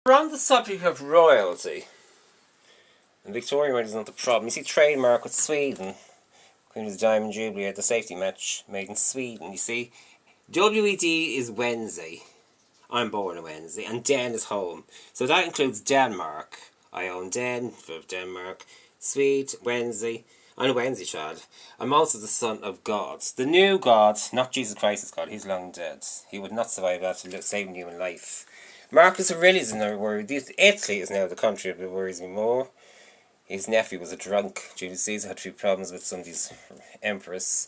we're on the subject of royalty. And Victorian royalty is not the problem. You see, trademark with Sweden. Queen was Diamond Jubilee at the safety match made in Sweden. You see, WED is Wednesday. I'm born on Wednesday. And Den is home. So that includes Denmark. I own Den for Denmark. Swede, Wednesday. I'm a Wednesday child. I'm also the son of God. The new God, not Jesus Christ's God. He's long dead. He would not survive after saving human life. Marcus Aurelius is now worried. Italy is now the country that worries me more. His nephew was a drunk. Julius Caesar had a few problems with some of these emperors.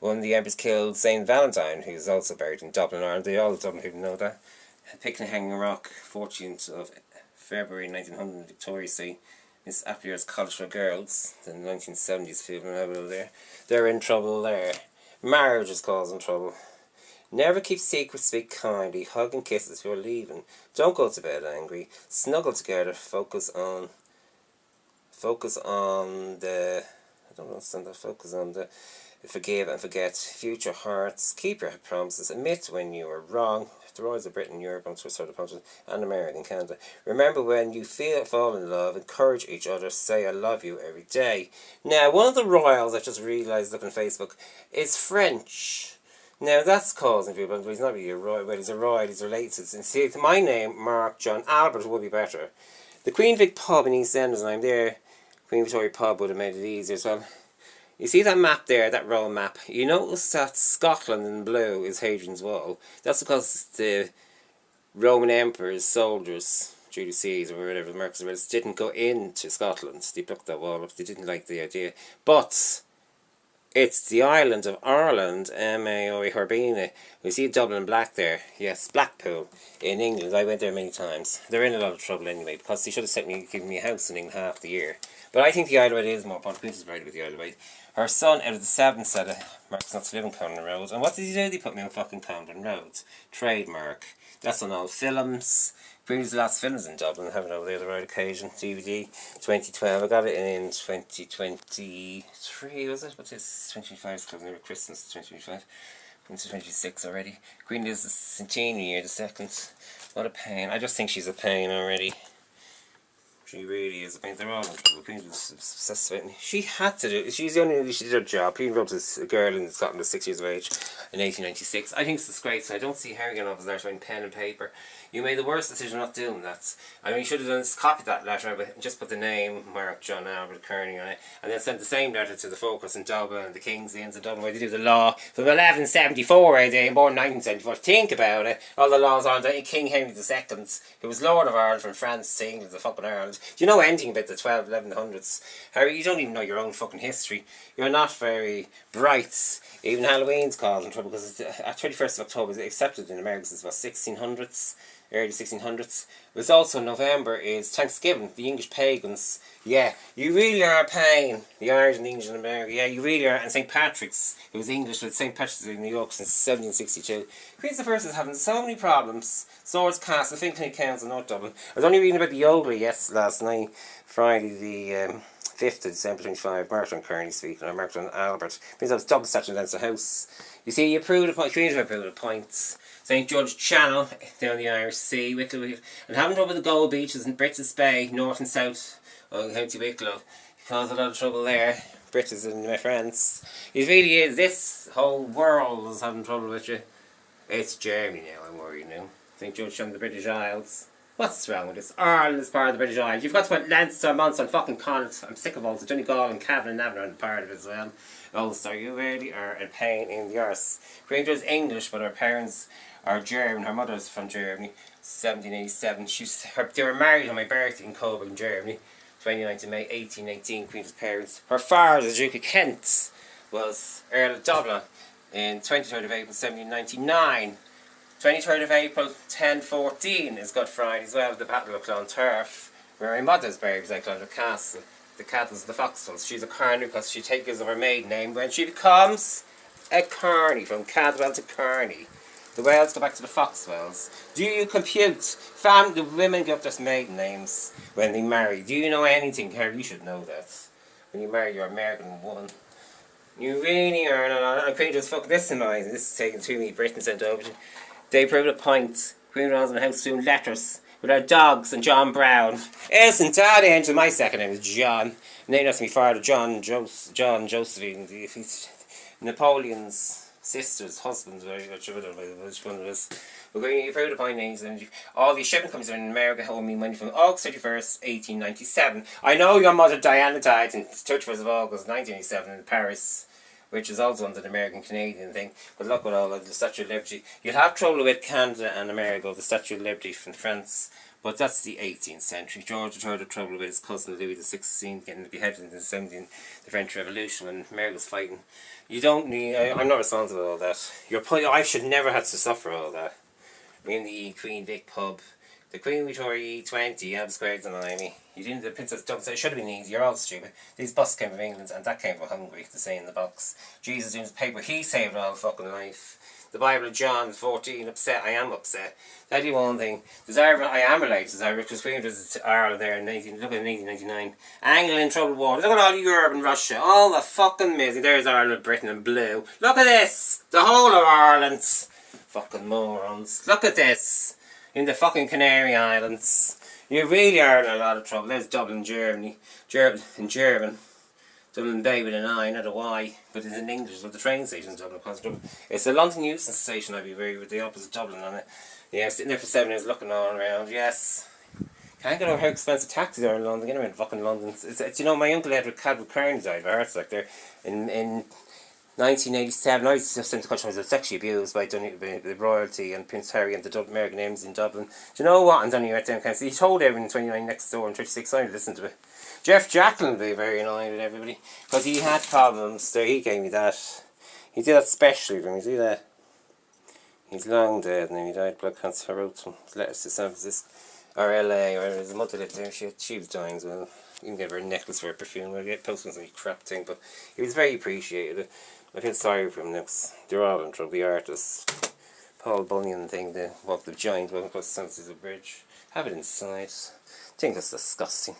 One of the emperors killed St. Valentine, who is also buried in Dublin, Ireland. They all Dublin people know that. Picnic Hanging Rock, 14th of February 1900, Victoria Street. Miss Appleyard's College for Girls, the 1970s film there. They're in trouble there. Marriage is causing trouble. Never keep secrets, speak kindly, hug and kiss as you're leaving. Don't go to bed angry. Snuggle together, focus on the, I don't understand that, focus on the forgive and forget, future hearts, keep your promises, admit when you are wrong. The Royals of Britain, Europe, and America, Canada. Remember, when you fall in love, encourage each other, say I love you every day. Now, one of the royals, I've just realised looking on Facebook, is French. Now, that's causing people, but he's not really a royal, well, he's a royal, he's related. And see, my name, Mark John Albert, would be better. The Queen Vic pub in EastEnders, and I'm there. Queen Victoria pub would have made it easier as well. You see that map there, that royal map? You notice that Scotland in blue is Hadrian's Wall. That's because the Roman emperors, soldiers, Julius Caesar or whatever, Marcus Aurelius, didn't go into Scotland. They blocked that wall up. They didn't like the idea. But it's the island of Ireland, Maori Herbina. You see Dublin black there. Yes, Blackpool in England. I went there many times. They're in a lot of trouble anyway because they should have given me a house in England half the year. But I think the Isle of Wight is more important. Queen is right with the Isle of Wight. Her son, out of the 7, said Mark's not to live on Conran Road. And what did he do? They put me on fucking Conran Road. Trademark. That's on all films. Queen was the last films in Dublin. I have it over there the right occasion. DVD 2012. I got it in 2023, was it? What's this? 2025 is coming near Christmas. 2025. Queen's 26 already. Queen is the centenary year, the 2nd. What a pain. I just think she's a pain already. She really is a pain. They're all in trouble. Queen was obsessed with me. She had to do it. She's the only one. She did her job. Queen wrote this girl in Scotland at 6 years of age in 1896. I think it's disgraceful. I don't see Harry getting off his letter with pen and paper. You made the worst decision not doing that. I mean, you should have done is copied that letter and just put the name Mark John Albert Kearney on it, and then sent the same letter to the Focus in Dublin and the King's Inns in Dublin, where they do the law from 1174 AD and born 1974. Think about it. All the laws on the King Henry II, who was Lord of Ireland from France to England to fucking Ireland. Do you know anything about the 1100s? Harry, you don't even know your own fucking history. You're not very bright. Even Halloween's causing trouble because at 31st of October is accepted in America since about 1600s. Early 1600s. It's also November is Thanksgiving, the English pagans. Yeah, you really are a pain. The Irish and the English in America. Yeah, you really are. And St. Patrick's, who was English with St. Patrick's in New York since 1762. Queen I is having so many problems. Swords Castle, Finkley Council, North Dublin. I was only reading about the Yodel last night, Friday the 5th of December 25, Martin Kearney speaking, or Martin Albert. Means I was double statue against the house. You see, you approved of Queen's approved of points. St. George Channel down the Irish Sea, Wicklow, and having trouble with the Gold Beaches in Brittas Bay, north and south of County Wicklow. Caused a lot of trouble there. Brittas and my friends. It really is. This whole world is having trouble with you. It's Germany now, I'm worried now. St. George Channel, the British Isles. What's wrong with this? Ireland is part of the British Isles. You've got to put Leinster, Munster and fucking Connacht. I'm sick of all the Donegal and Cavan and Navan are part of it as well. Ulster, you really are a pain in the arse. Queen is English, but her parents are German. Her mother's from Germany, 1787. They were married on my birthday in Coburg, Germany, 29th of May, 1818. Queen's parents. Her father, the Duke of Kent, was Earl of Dublin in 23rd of April, 1799. 23rd of April, 1014 is Good Friday as well, the Battle of Clonturf, where my mother's buried was at Clonturf Castle. The Cattles, the Foxtons. She's a Kearney because she takes her maiden name when she becomes a Kearney, from Cadwell to Kearney. The Wells go back to the Foxwells. Do you compute? The women give their maiden names when they marry. Do you know anything, Harry? You should know that. When you marry your American woman. You really are not. I'm going to just fuck this in mind. This is taken to me. Britain sent over to. They approved a point. Queen Rosalind House soon letters. with our dogs and John Brown. Listen, Dad Angel, my second name is John. Named after my father, John Josephine. Napoleon's sister's husband, which one of us. We're going to proud of my names, and all these shipping companies in America owe me money from August 31st, 1897. I know your mother Diana died on 31st of August 1987 in Paris, which is also under the American-Canadian thing. But look at all of the Statue of Liberty. You'll have trouble with Canada and America, the Statue of Liberty from France. But that's the 18th century. George III had trouble with his cousin Louis XVI getting beheaded in the French Revolution when America was fighting. You don't need... I'm not responsible for all that. I should never have to suffer all that. We're in the Queen Vic pub. The Queen Victoria E20, Albert Square denying me. You didn't, the Princess Doug said it should have been easy, you're all stupid. These buses came from England and that came from Hungary, to say in the box. Jesus in his paper, he saved all fucking life. The Bible of John 14, upset, I am upset. Tell you one thing, I am related to Desirable because Queen visited Ireland there in 1899. England in trouble water. Look at all Europe and Russia, all the fucking misery. There's Ireland, Britain in blue. Look at this, the whole of Ireland. Fucking morons. Look at this. In the fucking Canary Islands. You really are in a lot of trouble. There's Dublin, Germany. German. Dublin Bay with an I, not a Y. But it's in English, but the train station's Dublin. It's a London Euston station, I'd be very with the opposite Dublin on it. Yeah, sitting there for 7 years looking all around, yes. Can't get over how expensive taxis are in London. Get around fucking London. You know, my uncle Edward Cadwood Kearney died of a heart attack there in 1987, I was just sent to country. I was sexually abused by the royalty and Prince Harry and the American Embassy in Dublin. Do you know what? And Donegal went down council. He told everyone in 29 next door and 36 I listened to it. Jeff Jacklin would be very annoying with everybody because he had problems. There, he gave me that. He did that specially for me. See that? He's long dead now. He died of blood cancer. I wrote some letters to San Francisco or LA or his mother lived there. She was dying as well. You can give her a necklace for her perfume. We'll get postings on crap thing, but he was very appreciated. I feel sorry for him now. They're all in trouble. The artists, Paul Bunyan thing, the walk the giant walk across the San Bridge. Have it inside. I think that's disgusting.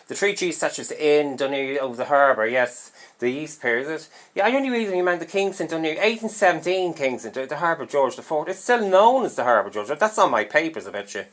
The 3G statues in Dunleary over the harbour, yes. The East Pier, is it? Yeah, I only read when you meant the Kingston Dunleary. 1817 Kingston, the Harbour George IV. It's still known as the Harbour George. That's on my papers, I bet you.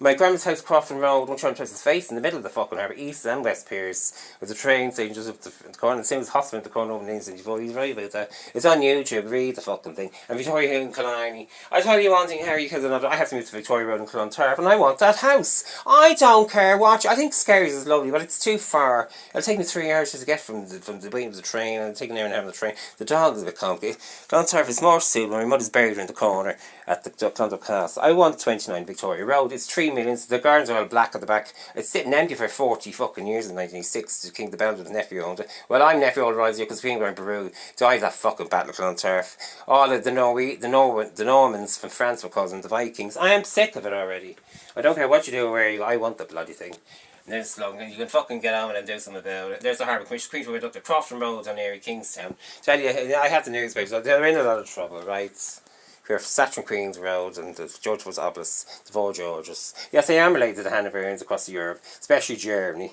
My grandma's house, Crofton Road, one trying to his face in the middle of the fucking harbour, East and West Piers, with the train station just up the corner, the same as hospital at the corner over 1974. He's right about that. It's on YouTube, read the fucking thing. And Victoria Hill and Killarney. I tell you one thing, Harry, because I have to move to Victoria Road in Clontarf, and I want that house. I don't care what. I think Scaries is lovely, but it's too far. It'll take me 3 hours just to get from the waiting for the train, and it'll take an hour and a half on the train. The dog is a bit complicated. Clontarf is more suitable. My mother's buried around the corner at the Clontarf Castle. I want 29 Victoria Road. It's 3 million. The gardens are all black at the back. It's sitting empty for 40 fucking years in 1986. King the Belgian nephew owned it. Well, I'm nephew all rise here because King in Peru died that fucking battle of Clontarf. All of the Normans from France were causing the Vikings. I am sick of it already. I don't care what you do or where you go. I want the bloody thing. And there's a slogan. You can fucking get on and do something about it. There's the Harbour Commission. Queen's Road up to Crofton Road on Erie, Kingstown. Tell you, I have the newspapers. They're in a lot of trouble, right? We're Saturn Queen's Road and the George was Obelisk, the Four Georges. Yes, I am related to the Hanoverians across Europe, especially Germany.